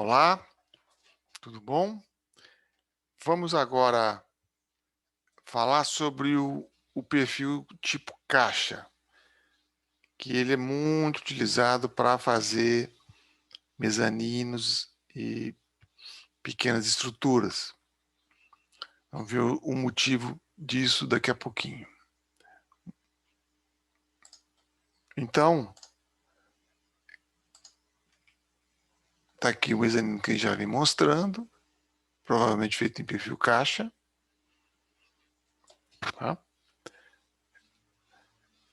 Olá, tudo bom? Vamos agora falar sobre o perfil tipo caixa, que ele é muito utilizado para fazer mezaninos e pequenas estruturas. Vamos ver o motivo disso daqui a pouquinho. Então, está aqui o mezanino que já vem mostrando, provavelmente feito em perfil caixa. Tá?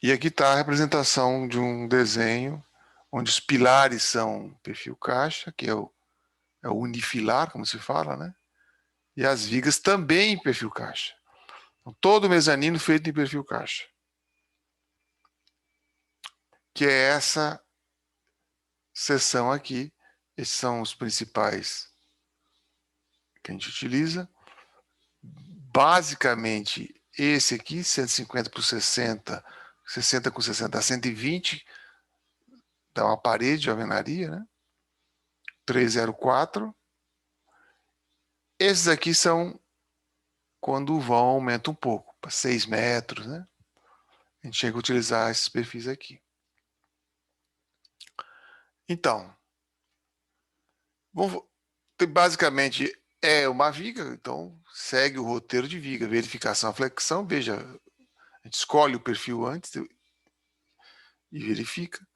E aqui está a representação de um desenho onde os pilares são perfil caixa, que é o unifilar, como se fala, né? E as vigas também em perfil caixa. Então, todo mezanino feito em perfil caixa. Que é essa seção aqui. Esses são os principais que a gente utiliza. Basicamente, esse aqui, 150 por 60, 60 com 60 dá 120, dá uma parede de alvenaria, né? 304. Esses aqui são quando o vão aumenta um pouco, para 6 metros, né? A gente chega a utilizar esses perfis aqui. Então, basicamente é uma viga, então segue o roteiro de viga, verificação, flexão, veja, a gente escolhe o perfil antes e verifica.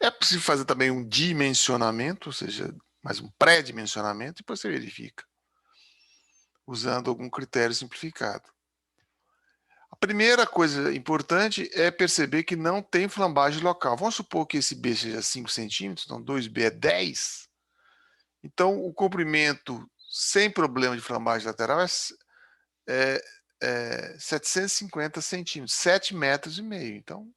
É possível fazer também um dimensionamento, ou seja, mais um pré-dimensionamento, e depois você verifica, usando algum critério simplificado. A primeira coisa importante é perceber que não tem flambagem local. Vamos supor que esse B seja 5 centímetros, então 2B é 10. Então, o comprimento sem problema de flambagem lateral é 750 centímetros, 7 metros e meio. Então,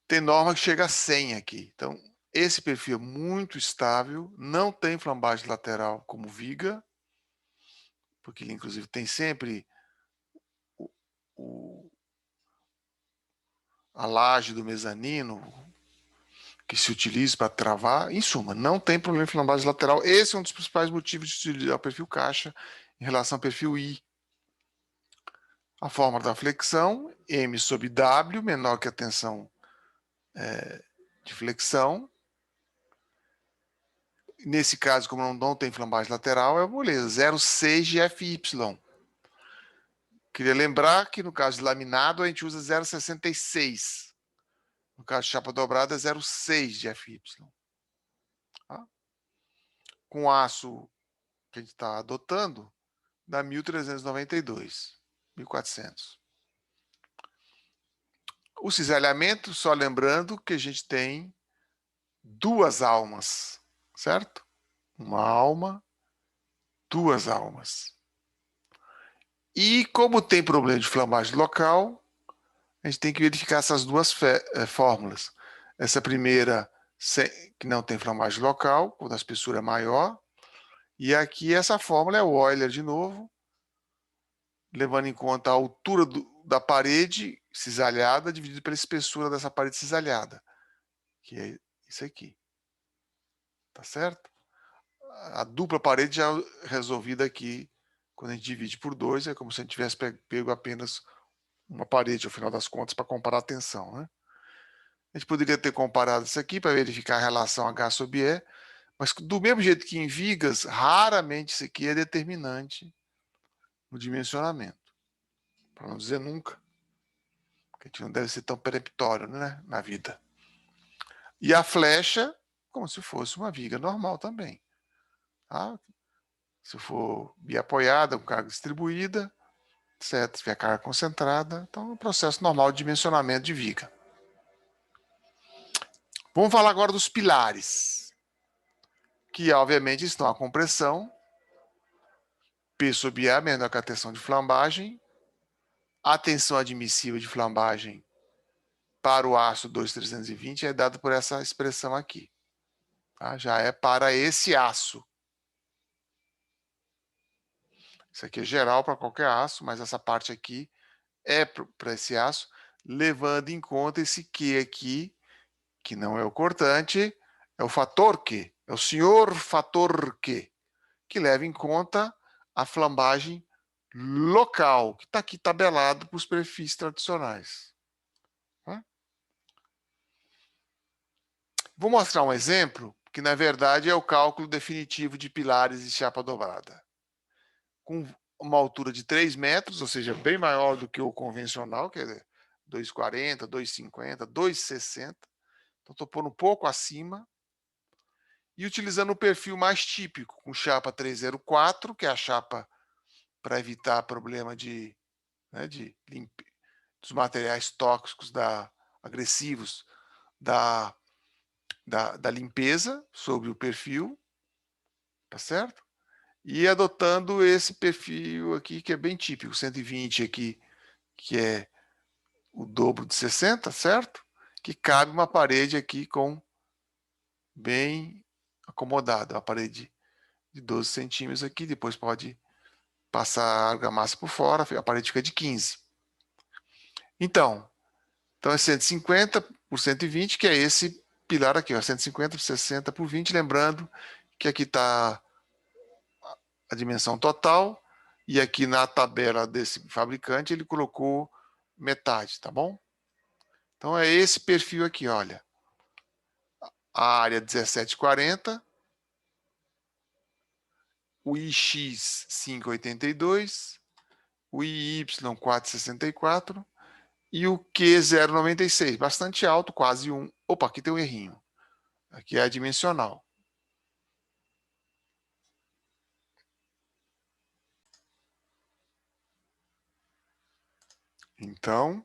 tem norma que chega a 100 aqui. Então, esse perfil é muito estável, não tem flambagem lateral como viga, porque ele, inclusive, tem sempre a laje do mezanino que se utiliza para travar. Em suma, não tem problema de flambagem lateral. Esse é um dos principais motivos de utilizar o perfil caixa em relação ao perfil I. A fórmula da flexão, M sobre W, menor que a tensão de flexão. Nesse caso, como não tem flambagem lateral, é moleza, 0,6 de FY. Queria lembrar que no caso de laminado, a gente usa 0,66. No caso de chapa dobrada, é 0,6 de FY. Tá? Com aço que a gente está adotando, dá 1.392, 1.400. O cisalhamento, só lembrando que a gente tem duas almas, certo? Uma alma, duas almas. E como tem problema de flambagem local, a gente tem que verificar essas duas fórmulas. Essa primeira, que não tem flambagem local, quando a espessura é maior. E aqui essa fórmula é o Euler de novo, levando em conta a altura da parede cisalhada dividido pela espessura dessa parede cisalhada, que é isso aqui. Tá certo? A dupla parede já é resolvida aqui, quando a gente divide por 2, é como se a gente tivesse pego apenas uma parede, ao final das contas, para comparar a tensão. Né? A gente poderia ter comparado isso aqui para verificar a relação H sobre E, mas do mesmo jeito que em vigas, raramente isso aqui é determinante no dimensionamento. Para não dizer nunca. Porque a gente não deve ser tão peremptório, né, na vida. E a flecha, como se fosse uma viga normal também. Tá? Se for biapoiada, com carga distribuída, certo? Se tiver carga concentrada, então é um processo normal de dimensionamento de viga. Vamos falar agora dos pilares, que obviamente estão a compressão, P sobre A menor que a tensão de flambagem, a tensão admissível de flambagem para o aço 2320 é dada por essa expressão aqui. Tá? Já é para esse aço. Isso aqui é geral para qualquer aço, mas essa parte aqui é para esse aço, levando em conta esse Q aqui, que não é o cortante, é o fator Q. É o senhor fator Q, que leva em conta a flambagem local, que está aqui tabelado para os perfis tradicionais. Tá? Vou mostrar um exemplo, que na verdade é o cálculo definitivo de pilares de chapa dobrada. Com uma altura de 3 metros, ou seja, bem maior do que o convencional, que é 2,40, 2,50, 2,60. Então, estou pondo um pouco acima. E utilizando o perfil mais típico, com chapa 304, que é a chapa para evitar problema dos materiais tóxicos agressivos da limpeza sobre o perfil, tá certo? E adotando esse perfil aqui, que é bem típico, 120 aqui, que é o dobro de 60, certo? Que cabe uma parede aqui bem acomodada, uma parede de 12 centímetros aqui, depois pode passar a argamassa por fora, a parede fica de 15. Então é 150 por 120, que é esse pilar aqui, ó, 150 por 60 por 20, lembrando que aqui está a dimensão total, e aqui na tabela desse fabricante ele colocou metade, tá bom? Então é esse perfil aqui, olha. A área 1740, o IX 582, o IY 464 e o Q096, bastante alto, quase um. Opa, aqui tem um errinho. Aqui é a dimensional. Então,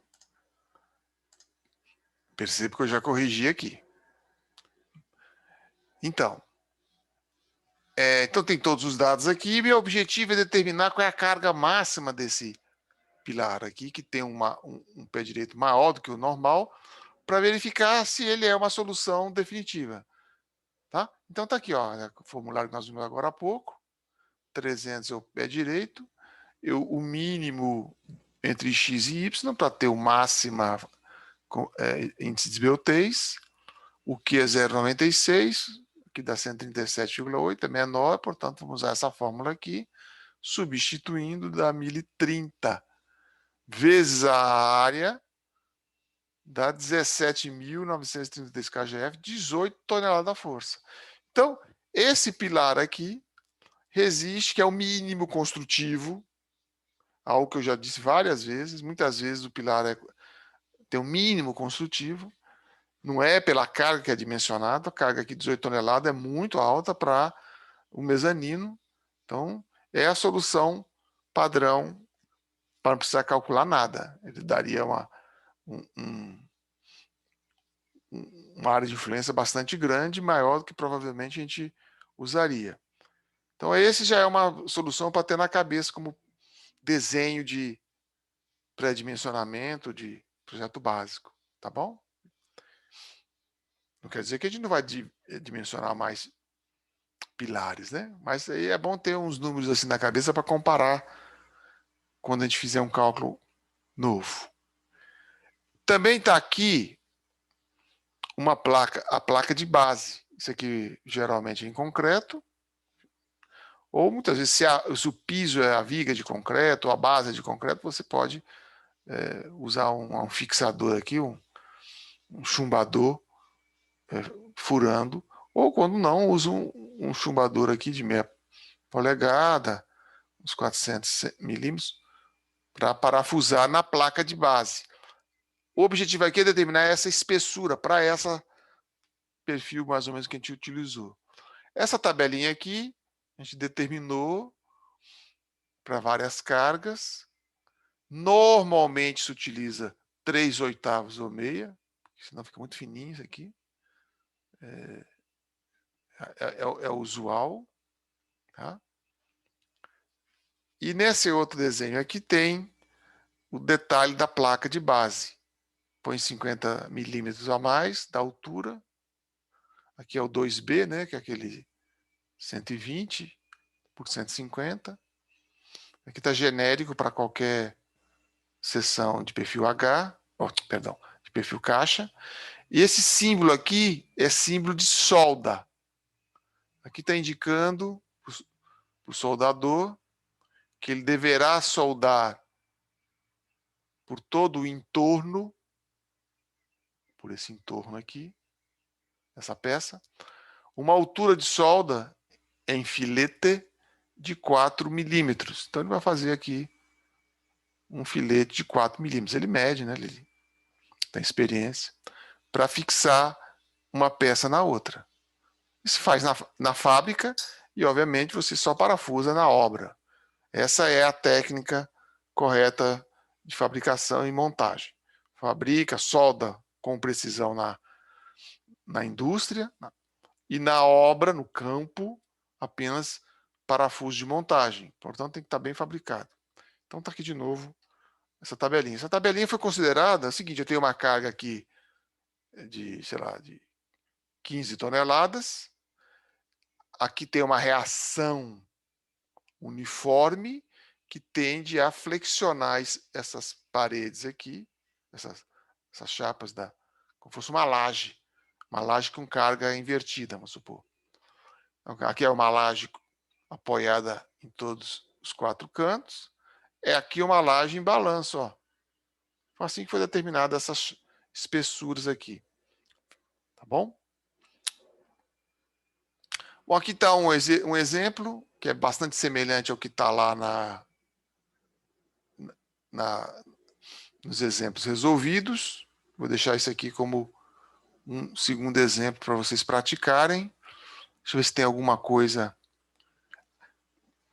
perceba que eu já corrigi aqui. Então, tem todos os dados aqui. Meu objetivo é determinar qual é a carga máxima desse pilar aqui, que tem um pé direito maior do que o normal, para verificar se ele é uma solução definitiva. Tá? Então tá aqui, ó, o formulário que nós vimos agora há pouco. 300 é o pé direito. O mínimo entre x e y para ter o máximo índice de desbiotez. O Q é 0,96, que dá 137,8, é menor, portanto vamos usar essa fórmula aqui, substituindo da 1030 vezes a área, dá 17.933 kgf, 18 toneladas da força. Então, esse pilar aqui resiste, que é o mínimo construtivo, algo que eu já disse várias vezes. Muitas vezes o pilar tem um mínimo construtivo, não é pela carga que é dimensionada, a carga aqui de 18 toneladas é muito alta para o mezanino, então é a solução padrão para não precisar calcular nada. Ele daria uma área de influência bastante grande, maior do que provavelmente a gente usaria. Então, esse já é uma solução para ter na cabeça como desenho de pré-dimensionamento de projeto básico, tá bom? Não quer dizer que a gente não vai dimensionar mais pilares, né? Mas aí é bom ter uns números assim na cabeça para comparar quando a gente fizer um cálculo novo. Também está aqui a placa de base. Isso aqui geralmente é em concreto, ou muitas vezes se o piso é a viga de concreto, ou a base é de concreto, você pode usar um fixador aqui, um chumbador furando, ou quando não, usa um chumbador aqui de meia polegada, uns 400 milímetros, para parafusar na placa de base. O objetivo aqui é determinar essa espessura para esse perfil mais ou menos que a gente utilizou. Essa tabelinha aqui, a gente determinou para várias cargas. Normalmente se utiliza 3/8 ou meia, senão fica muito fininho isso aqui. É usual. Tá? E nesse outro desenho aqui tem o detalhe da placa de base. Põe 50 milímetros a mais da altura. Aqui é o 2B, né, que é aquele 120 por 150. Aqui está genérico para qualquer seção de perfil H, perdão, de perfil caixa. E esse símbolo aqui é símbolo de solda. Aqui está indicando o soldador que ele deverá soldar por todo o entorno, por esse entorno aqui, essa peça, uma altura de solda em filete de 4 milímetros. Então ele vai fazer aqui um filete de 4 milímetros. Ele mede, né? Ele tem experiência, para fixar uma peça na outra. Isso faz na fábrica e, obviamente, você só parafusa na obra. Essa é a técnica correta de fabricação e montagem. Fabrica, solda com precisão na indústria e na obra, no campo, apenas parafuso de montagem. Portanto, tem que estar bem fabricado. Então, está aqui de novo essa tabelinha. Essa tabelinha foi considerada, é o seguinte, eu tenho uma carga aqui de, sei lá, de 15 toneladas. Aqui tem uma reação uniforme que tende a flexionar essas paredes aqui, essas chapas, como se fosse uma laje com carga invertida, vamos supor. Então, aqui é uma laje apoiada em todos os 4 cantos, é aqui uma laje em balanço, ó. Foi assim que foi determinada essas espessuras aqui, tá bom? Bom, aqui está um exemplo que é bastante semelhante ao que está lá nos exemplos resolvidos. Vou deixar isso aqui como um segundo exemplo para vocês praticarem. Deixa eu ver se tem alguma coisa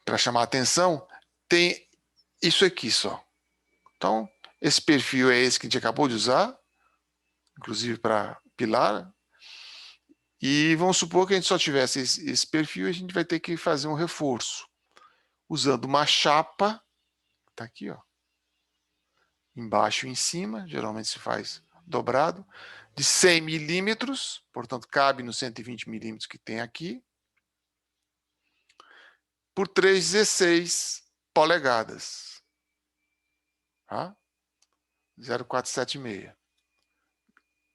para chamar a atenção. Tem isso aqui só. Então, esse perfil é esse que a gente acabou de usar, inclusive para pilar. E vamos supor que a gente só tivesse esse perfil e a gente vai ter que fazer um reforço. Usando uma chapa, está aqui, ó, embaixo e em cima, geralmente se faz dobrado, de 100 milímetros, portanto cabe nos 120 milímetros que tem aqui, por 3,16 polegadas. Tá? 0,476.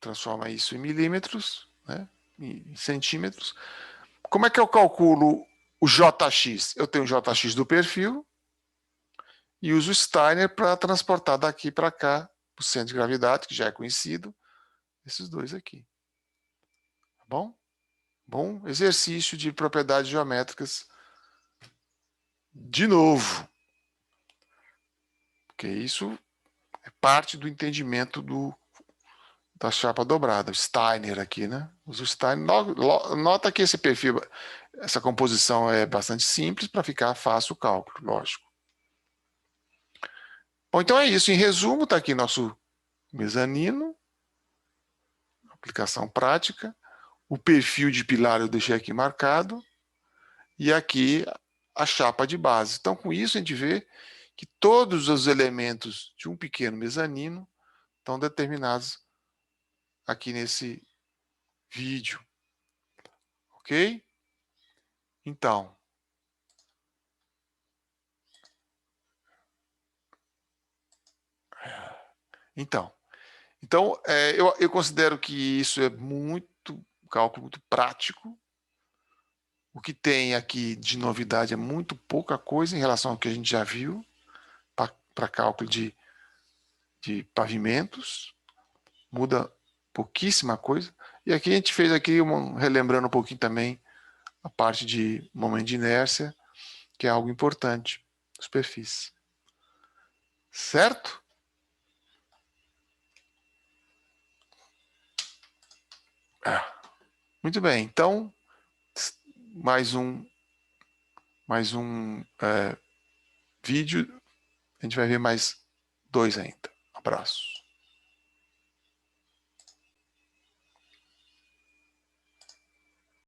Transforma isso em milímetros, né? Em centímetros. Como é que eu calculo o JX? Eu tenho o JX do perfil e uso o Steiner para transportar daqui para cá o centro de gravidade, que já é conhecido, esses dois aqui. Tá bom? Bom exercício de propriedades geométricas de novo. Porque isso é parte do entendimento da chapa dobrada. O Steiner aqui, né? Usa o Steiner. Nota que esse perfil, essa composição é bastante simples para ficar fácil o cálculo, lógico. Bom, então é isso. Em resumo, está aqui nosso mezanino, aplicação prática. O perfil de pilar eu deixei aqui marcado. E aqui a chapa de base. Então, com isso, a gente vê que todos os elementos de um pequeno mezanino estão determinados aqui nesse vídeo. Ok? Então, eu considero que isso é um cálculo muito prático. O que tem aqui de novidade é muito pouca coisa em relação ao que a gente já viu para cálculo de pavimentos. Muda pouquíssima coisa. E aqui a gente fez aqui, relembrando um pouquinho também a parte de momento de inércia, que é algo importante, os perfis. Certo? Muito bem. Então, mais um vídeo. A gente vai ver mais 2 ainda. Um abraço.